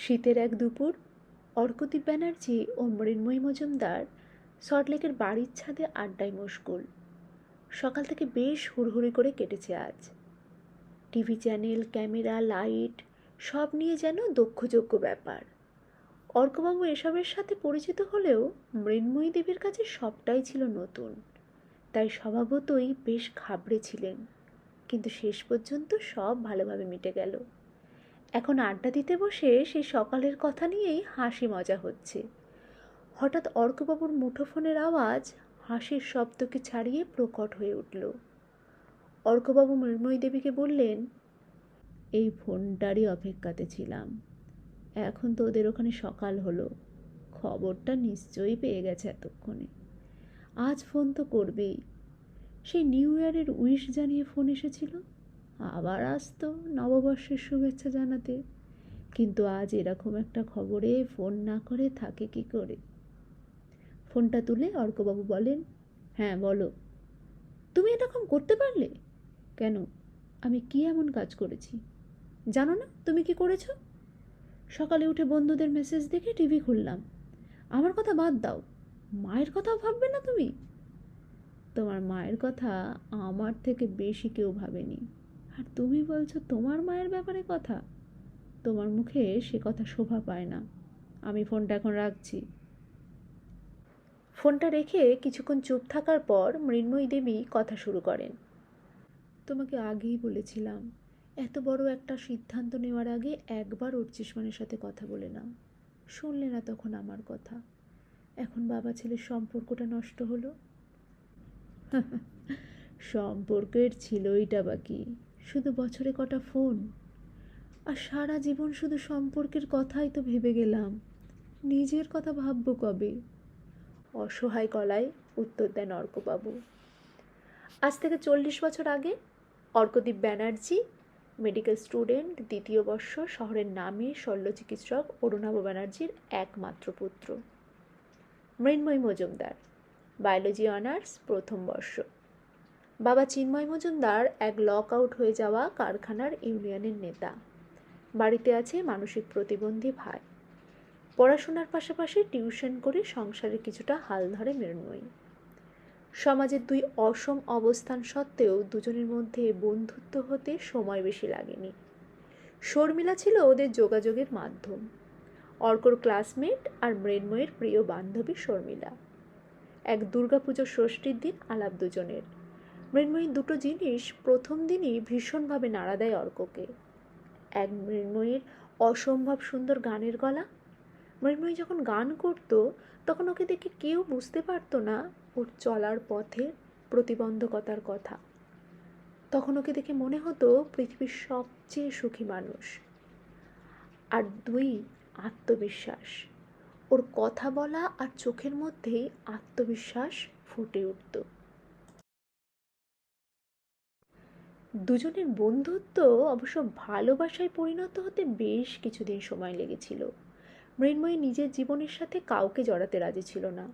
শীতের এক দুপুর অর্কদীপ ব্যানার্জি ও মৃন্ময়ী মজুমদার সল্টলেকের বাড়ির ছাদে আড্ডায় মশগুল। সকাল থেকে বেশ হুড়হুড়ি করে কেটেছে আজ। টিভি চ্যানেল, ক্যামেরা, লাইট সব নিয়ে যেন দক্ষযজ্ঞ ব্যাপার। অর্কবাবু এসবের সাথে পরিচিত হলেও মৃন্ময়ী দেবীর কাছে সবটাই ছিল নতুন, তাই স্বভাবতই বেশ ঘাবড়ে ছিলেন। কিন্তু শেষ পর্যন্ত সব ভালোভাবে মিটে গেল। এখন আড্ডা দিতে বসে সেই সকালের কথা নিয়েই হাসি মজা হচ্ছে। হঠাৎ অর্কবাবুর মুঠোফোনের আওয়াজ হাসির শব্দকে ছাড়িয়ে প্রকট হয়ে উঠল। অর্কবাবু মৃন্ময়ী দেবীকে বললেন, এই ফোনটারই অপেক্ষাতে ছিলাম। এখন তো ওদের ওখানে সকাল হলো, খবরটা নিশ্চয়ই পেয়ে গেছে এতক্ষণে। আজ ফোন তো করবেই। সেই নিউ ইয়ারের উইশ জানিয়ে ফোন এসেছিল, আবার আসতো নববর্ষের শুভেচ্ছা জানাতে। কিন্তু আজ এরকম একটা খবরে ফোন না করে থাকে কি করে? ফোনটা তুলে অর্কবাবু বলেন, হ্যাঁ বলো। তুমি এরকম করতে পারলে? কেন, আমি কি এমন কাজ করেছি? জানো না তুমি কি করেছো? সকালে উঠে বন্ধুদের মেসেজ দেখে টিভি খুললাম। আমার কথা বাদ দাও, মায়ের কথাও ভাববে না তুমি? তোমার মায়ের কথা আমার থেকে বেশি কেউ ভাবেনি, আর তুমি বলছো তোমার মায়ের ব্যাপারে কথা? তোমার মুখে সে কথা শোভা পায় না। আমি ফোনটা এখন রাখছি। ফোনটা রেখে কিছুক্ষণ চুপ থাকার পর মৃন্ময়ী দেবী কথা শুরু করেন। তোমাকে আগেই বলেছিলাম, এত বড় একটা সিদ্ধান্ত নেওয়ার আগে একবার ওর জিসমানের সাথে কথা বলে নাও। শুনলে না তখন আমার কথা। এখন বাবা ছেলের সম্পর্কটা নষ্ট হলো। সম্পর্কের ছিলইটা বাকি, শুধু বছরে কটা ফোন। আর সারা জীবন শুধু সম্পর্কের কথাই তো ভেবে গেলাম, নিজের কথা ভাববো কবে? অসহায় গলায় উত্তর দেন অর্কবাবু। আজ থেকে 40 বছর আগে অর্কদীপ ব্যানার্জি, মেডিকেল স্টুডেন্ট, দ্বিতীয় বর্ষ, শহরের নামী শল্য চিকিৎসক অরুণাভ ব্যানার্জির একমাত্র পুত্র। মৃন্ময়ী মজুমদার, বায়োলজি অনার্স, প্রথম বর্ষ। বাবা চিন্ময় মজুমদার এক লক আউট হয়ে যাওয়া কারখানার ইউনিয়নের নেতা। বাড়িতে আছে মানসিক প্রতিবন্ধী ভাই। পড়াশোনার পাশাপাশি টিউশন করে সংসারে কিছুটা হাল ধরে মৃন্ময়ী। সমাজের দুই অসম অবস্থান সত্ত্বেও দুজনের মধ্যে বন্ধুত্ব হতে সময় বেশি লাগেনি। শর্মিলা ছিল ওদের যোগাযোগের মাধ্যম। অর্কর ক্লাসমেট আর মৃন্ময়ীর প্রিয় বান্ধবী শর্মিলা। এক দুর্গাপুজোর ষষ্ঠীর দিন আলাপ দুজনের। মৃন্ময়ীর দুটো জিনিস প্রথম দিনই ভীষণভাবে নাড়া দেয় অর্ককে। এক, মৃন্ময়ীর অসম্ভব সুন্দর গানের গলা। মৃন্ময়ী যখন গান করত তখন ওকে দেখে কেউ বুঝতে পারতো না ওর চলার পথের প্রতিবন্ধকতার কথা। তখন ওকে দেখে মনে হতো পৃথিবীর সবচেয়ে সুখী মানুষ। আর দুই, আত্মবিশ্বাস। ওর কথা বলা আর চোখের মধ্যেই আত্মবিশ্বাস ফুটে উঠত। দুজনের বন্ধুত্ব অবশ্য ভালোবাসায় পরিণত হতে বেশ কিছুদিন সময় লেগেছিল। মৃন্ময়ী নিজের জীবনের সাথে কাউকে জড়াতে রাজি ছিল না।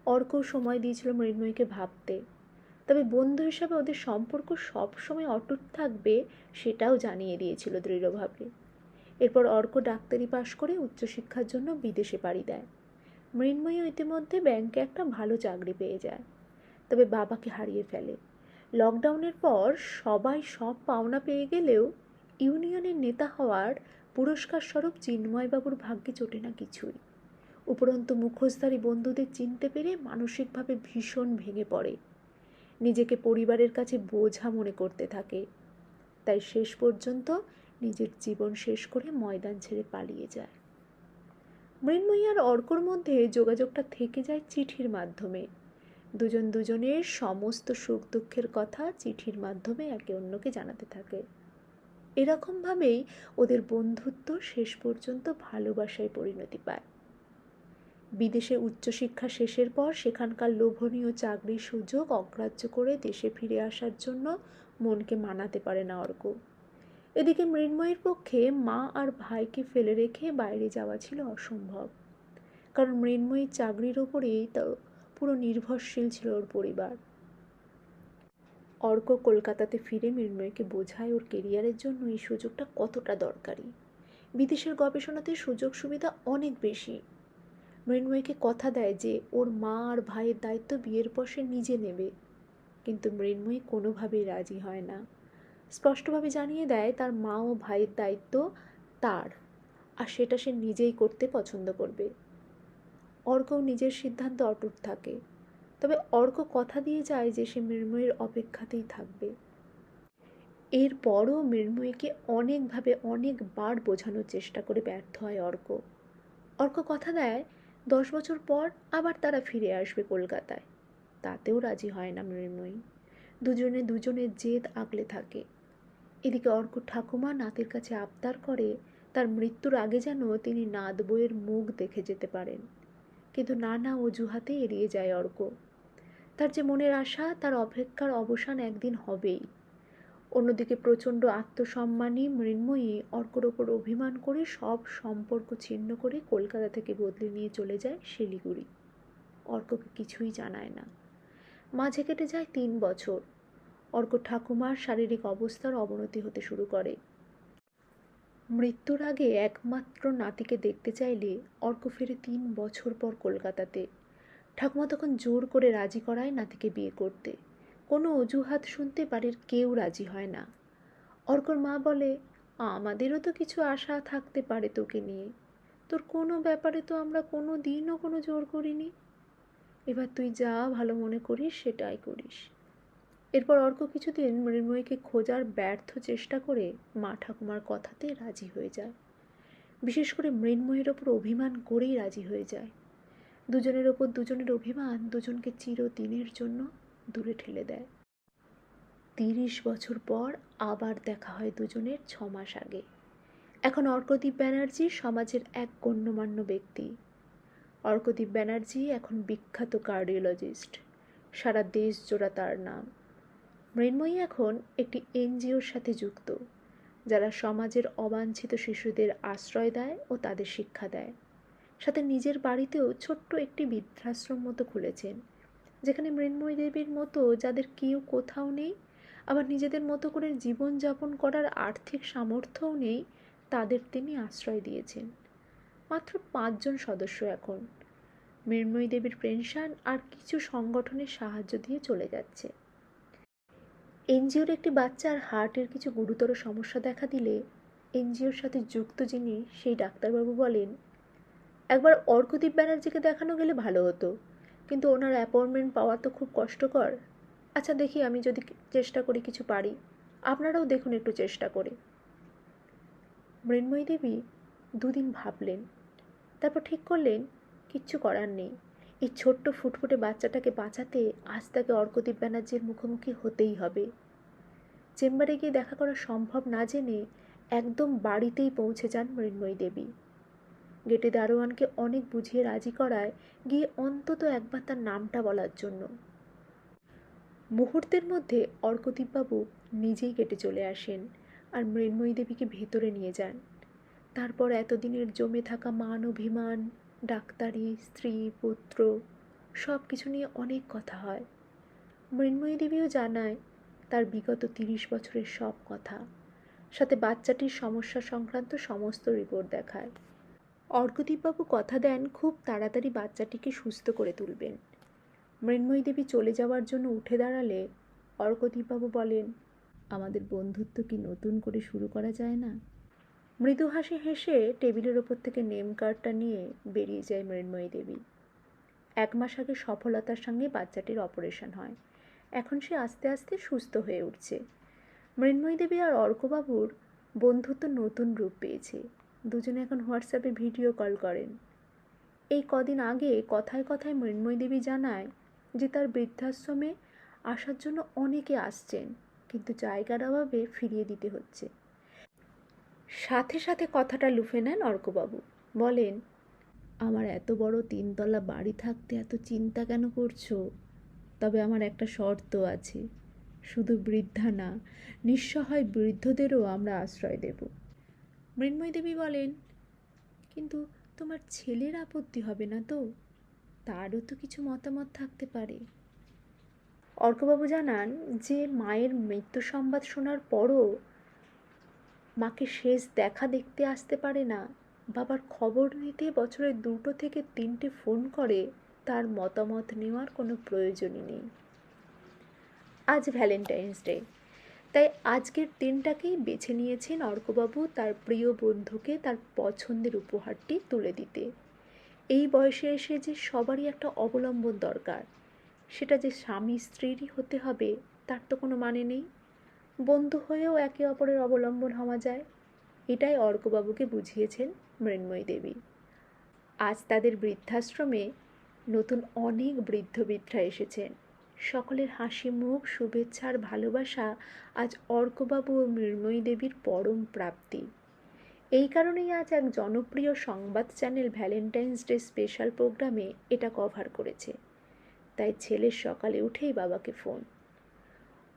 অর্ক সময় দিয়েছিল মৃন্ময়ীকে ভাবতে। তবে বন্ধু হিসাবে ওদের সম্পর্ক সবসময় অটুট থাকবে সেটাও জানিয়ে দিয়েছিল দৃঢ়ভাবে। এরপর অর্ক ডাক্তারি পাশ করে উচ্চশিক্ষার জন্য বিদেশে পাড়ি দেয়। মৃন্ময়ী ইতিমধ্যে ব্যাংকে একটা ভালো চাকরি পেয়ে যায়, তবে বাবাকে হারিয়ে ফেলে। লকডাউনের পর সবাই সব পাওনা পেয়ে গেলেও ইউনিয়নের নেতা হওয়ার পুরস্কার স্বরূপ চিন্ময়বাবুর ভাগ্যে জোটে না কিছুই। উপরন্তু মুখোশধারী বন্ধুদের চিনতে পেরে মানসিকভাবে ভীষণ ভেঙে পড়ে। নিজেকে পরিবারের কাছে বোঝা মনে করতে থাকে। তাই শেষ পর্যন্ত নিজের জীবন শেষ করে ময়দান ছেড়ে পালিয়ে যায়। মৃন্ময়ী আর অর্কর মধ্যে যোগাযোগটা থেকে যায় চিঠির মাধ্যমে। দুজন দুজনের সমস্ত সুখ দুঃখের কথা চিঠির মাধ্যমে একে অন্যকে জানাতে থাকে। এরকমভাবেই ওদের বন্ধুত্ব শেষ পর্যন্ত ভালোবাসায় পরিণতি পায়। বিদেশে উচ্চশিক্ষা শেষের পর সেখানকার লোভনীয় চাকরির সুযোগ অগ্রাহ্য করে দেশে ফিরে আসার জন্য মনকে মানাতে পারে না অর্ক। এদিকে মৃন্ময়ীর পক্ষে মা আর ভাইকে ফেলে রেখে বাইরে যাওয়া ছিল অসম্ভব, কারণ মৃন্ময়ীর চাকরির ওপরেই তো পুরো নির্ভরশীল ছিল ওর পরিবার। অর্ক কলকাতাতে ফিরে মৃন্ময়ীকে বোঝায় ওর কেরিয়ারের জন্য এই সুযোগটা কতটা দরকারি। বিদেশের গবেষণাতে সুযোগ সুবিধা অনেক বেশি। মৃন্ময়ীকে কথা দেয় যে ওর মা আর ভাইয়ের দায়িত্ব বিয়ের পর সে নিজে নেবে, কিন্তু মৃন্ময়ী কোনোভাবেই রাজি হয় না। স্পষ্টভাবে জানিয়ে দেয় তার মা ও ভাইয়ের দায়িত্ব তার, আর সেটা সে নিজেই করতে পছন্দ করবে। অর্কও নিজের সিদ্ধান্তে অটুট থাকে, তবে অর্ক কথা দিয়ে যায় যে সে মৃন্ময়ীর অপেক্ষাতেই থাকবে। এরপরও মৃন্ময়ীকে অনেকবার বোঝানোর চেষ্টা করে ব্যর্থ হয় অর্ক। অর্ক কথা দেয় 10 বছর পর আবার তারা ফিরে আসবে কলকাতায়, তাতেও রাজি হয় না মৃন্ময়ী। দুজনের জেদ আগলে থাকে। এদিকে অর্ক ঠাকুমা নাতির কাছে আবদার করে তার মৃত্যুর আগে যেন তিনি নাত বউয়ের মুখ দেখে যেতে পারেন, কিন্তু নানা অজুহাতে এড়িয়ে যায় অর্ক। তার যে মনের আশা, তার অপেক্ষার অবসান একদিন হবেই। অন্যদিকে প্রচণ্ড আত্মসম্মানী মৃন্ময়ী অর্কর ওপর অভিমান করে সব সম্পর্ক ছিন্ন করে কলকাতা থেকে বদলে নিয়ে চলে যায় শিলিগুড়ি। অর্ককে কিছুই জানায় না। মাঝে কেটে যায় 3 বছর। অর্ক ঠাকুমার শারীরিক অবস্থার অবনতি হতে শুরু করে। মৃত্যুর আগে একমাত্র নাতিকে দেখতে চাইলে অর্ক ফেরে 3 বছর পর কলকাতাতে। ঠাকুমা তখন জোর করে রাজি করায় নাতিকে বিয়ে করতে। কোনো অজুহাত শুনতে বাড়ির কেউ রাজি হয় না। অর্কর মা বলে, আমাদেরও তো কিছু আশা থাকতে পারে তোকে নিয়ে, তোর কোনো ব্যাপারে তো আমরা কোনো দিনও কোনো জোর করিনি, এবার তুই যা ভালো মনে করিস সেটাই করিস। এরপর অর্ক কিছুদিন মৃন্ময়ীকে খোঁজার ব্যর্থ চেষ্টা করে মা ঠাকুমার কথাতে রাজি হয়ে যায়। বিশেষ করে মৃন্ময়ীর ওপর অভিমান করেই রাজি হয়ে যায়। দুজনের ওপর দুজনের অভিমান দুজনকে চিরদিনের জন্য দূরে ঠেলে দেয়। 30 বছর পর আবার দেখা হয় দুজনের 6 মাস আগে। এখন অর্কদীপ ব্যানার্জি সমাজের এক গণ্যমান্য ব্যক্তি। অর্কদীপ ব্যানার্জি এখন বিখ্যাত কার্ডিওলজিস্ট, সারা দেশ জোড়া তার নাম। মৃন্ময়ী এখন একটি এনজিওর সাথে যুক্ত, যারা সমাজের অবাঞ্ছিত শিশুদের আশ্রয় দেয় ও তাদের শিক্ষা দেয়। সাথে নিজের বাড়িতেও ছোট্ট একটি বৃদ্ধাশ্রম মতো খুলেছেন, যেখানে মৃন্ময়ী দেবীর মতো যাদের কেউ কোথাও নেই, আবার নিজেদের মতো করে জীবনযাপন করার আর্থিক সামর্থ্যও নেই, তাদের তিনি আশ্রয় দিয়েছেন। মাত্র 5 জন সদস্য এখন। মৃন্ময়ী দেবীর পেনশন আর কিছু সংগঠনের সাহায্য দিয়ে চলে যাচ্ছে। এনজিওর একটি বাচ্চার হার্টের কিছু গুরুতর সমস্যা দেখা দিলে এনজিওর সাথে যুক্ত যিনি সেই ডাক্তারবাবু বলেন, একবার অর্কদীপ ব্যানার্জিকে দেখানো গেলে ভালো হতো, কিন্তু ওনার অ্যাপয়েন্টমেন্ট পাওয়া তো খুব কষ্টকর। আচ্ছা দেখি আমি যদি চেষ্টা করি কিছু পারি, আপনারাও দেখুন একটু চেষ্টা করে। মৃন্ময়ী দেবী 2 দিন ভাবলেন, তারপর ঠিক করলেন কিচ্ছু করার নেই, এই ছোট্ট ফুটফুটে বাচ্চাটাকে বাঁচাতে আজ তাকে অর্কদীপ ব্যানার্জির মুখোমুখি হতেই হবে। চেম্বারে গিয়ে দেখা করা সম্ভব না জেনে একদম বাড়িতেই পৌঁছে যান মৃন্ময়ী দেবী। গেটে দারোয়ানকে অনেক বুঝিয়ে রাজি করায় গিয়ে অন্তত একবার তার নামটা বলার জন্য। মুহূর্তের মধ্যে অর্কদীপবাবু নিজেই গেটে চলে আসেন আর মৃন্ময়ী দেবীকে ভেতরে নিয়ে যান। তারপর এতদিনের জমে থাকা মান অভিমান, ডাক্তারি, স্ত্রী, পুত্র সব কিছু নিয়ে অনেক কথা হয়। মৃন্ময়ী দেবীও জানায় তার বিগত 30 বছরের সব কথা, সাথে বাচ্চাটির সমস্যা সংক্রান্ত সমস্ত রিপোর্ট দেখায়। অর্কদীপবাবু কথা দেন খুব তাড়াতাড়ি বাচ্চাটিকে সুস্থ করে তুলবেন। মৃন্ময়ী দেবী চলে যাওয়ার জন্য উঠে দাঁড়ালে অর্কদীপবাবু বলেন, আমাদের বন্ধুত্ব কি নতুন করে শুরু করা যায় না? মৃদু হাসি হেসে টেবিলের ওপর থেকে নেম কার্ডটা নিয়ে বেরিয়ে যায় মৃন্ময়ী দেবী। 1 মাস আগে সফলতার সঙ্গে বাচ্চাটির অপারেশন হয়। এখন সে আস্তে আস্তে সুস্থ হয়ে উঠছে। মৃন্ময়ী দেবী আর অর্কবাবুর বন্ধুত্ব নতুন রূপ পেয়েছে। দুজনে এখন হোয়াটসঅ্যাপে ভিডিও কল করেন। এই কদিন আগে কথায় কথায় মৃন্ময়ী দেবী জানায় যে তার বৃদ্ধাশ্রমে আসার জন্য অনেকে আসছেন, কিন্তু জায়গার অভাবে ফিরিয়ে দিতে হচ্ছে। সাথে সাথে কথাটা লুফে নেন অর্কবাবু। বলেন, আমার এত বড় 3 তলা বাড়ি থাকতে এত চিন্তা কেন করছো? তবে আমার একটা শর্ত আছে, শুধু বৃদ্ধা না, নিঃসহায় বৃদ্ধদেরও আমরা আশ্রয় দেব। মৃন্ময়ী দেবী বলেন, কিন্তু তোমার ছেলের আপত্তি হবে না তো? তারও তো কিছু মতামত থাকতে পারে। অর্কবাবু জানান যে মায়ের মৃত্যু সংবাদ শোনার পরও মাকে শেষ দেখা দেখতে আসতে পারে না, বাবার খবর নিতে বছরে 2 থেকে 3টে ফোন করে, তার মতামত নেওয়ার কোনো প্রয়োজনই নেই। আজ ভ্যালেন্টাইন্স ডে, তাই আজকের দিনটাকেই বেছে নিয়েছেন অর্কবাবু তার প্রিয় বন্ধুকে তার পছন্দের উপহারটি তুলে দিতে। এই বয়সে এসে যে সবারই একটা অবলম্বন দরকার, সেটা যে স্বামী স্ত্রীরই হতে হবে তার তো কোনো মানে নেই। বন্ধু হয়েও একে অপরের অবলম্বন হওয়া যায়, এটাই অর্কবাবুকে বুঝিয়েছেন মৃন্ময়ী দেবী। আজ তাদের বৃদ্ধাশ্রমে নতুন অনেক বৃদ্ধ বৃদ্ধা এসেছেন। সকলের হাসি মুখ, শুভেচ্ছা আর ভালোবাসা আজ অর্কবাবু ও মৃন্ময়ী দেবীর পরম প্রাপ্তি। এই কারণেই আজ এক জনপ্রিয় সংবাদ চ্যানেল ভ্যালেন্টাইন্স ডে স্পেশাল প্রোগ্রামে এটা কভার করেছে। তাই ছেলের সকালে উঠেই বাবাকে ফোন।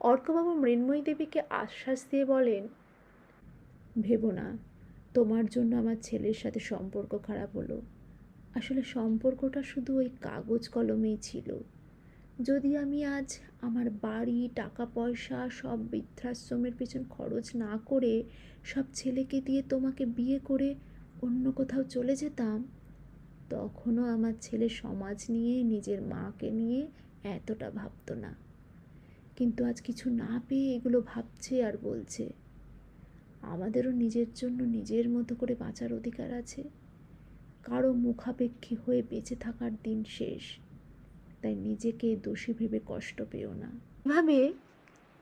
অর্কবাবু মৃন্ময়ী দেবীকে আশ্বাস দিয়ে বলেন, ভেবো না, তোমার জন্য আমার ছেলের সাথে সম্পর্ক খারাপ হলো। আসলে সম্পর্কটা শুধু ওই কাগজ কলমেই ছিল। যদি আমি আজ আমার বাড়ি, টাকা পয়সা সব বৃদ্ধাশ্রমের পেছন খরচ না করে সব ছেলেকে দিয়ে তোমাকে বিয়ে করে অন্য কোথাও চলে যেতাম, তখনও আমার ছেলে সমাজ নিয়ে, নিজের মাকে নিয়ে এতটা ভাবতো না। কিন্তু আজ কিছু না পেয়ে এগুলো ভাবছে আর বলছে। আমাদেরও নিজের জন্য নিজের মতো করে বাঁচার অধিকার আছে। কারো মুখাপেক্ষী হয়ে বেঁচে থাকার দিন শেষ, তাই নিজেকে দোষী ভেবে কষ্ট পেও না। এভাবে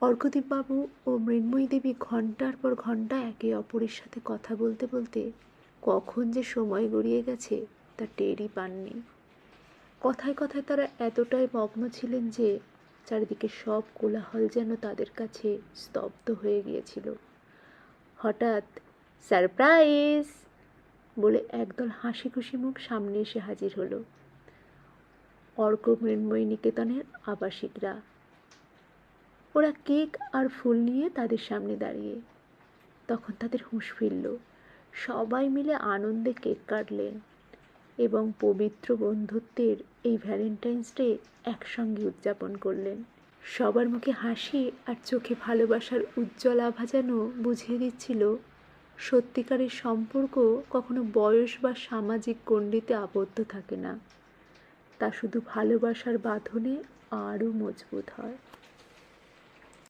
অর্কদীপবাবু ও মৃন্ময়ী দেবী ঘন্টার পর ঘন্টা একে অপরের সাথে কথা বলতে বলতে কখন যে সময় গড়িয়ে গেছে তা টেরই পাননি। কথায় কথায় তারা এতটাই মগ্ন ছিলেন যে চারিদিকে সব কোলাহল যেন তাদের কাছে স্তব্ধ হয়ে গিয়েছিল। হঠাৎ সারপ্রাইজ বলে একদল হাসি খুশি মুখ সামনে এসে হাজির হলো। অর্ক মৃন্ময়ী নিকেতনের আবাসিকরা। ওরা কেক আর ফুল নিয়ে তাদের সামনে দাঁড়িয়ে। তখন তাদের হুঁশ ফিরল। সবাই মিলে আনন্দে কেক কাটলেন এবং পবিত্র বন্ধুত্বের এই ভ্যালেন্টাইন্স ডে একসঙ্গে উদযাপন করলেন। সবার মুখে হাসি আর চোখে ভালোবাসার উজ্জ্বল আভা যেন বুঝিয়ে দিচ্ছিল সত্যিকারের সম্পর্ক কখনো বয়স বা সামাজিক গণ্ডিতে আবদ্ধ থাকে না, তা শুধু ভালোবাসার বাঁধনে আরও মজবুত হয়।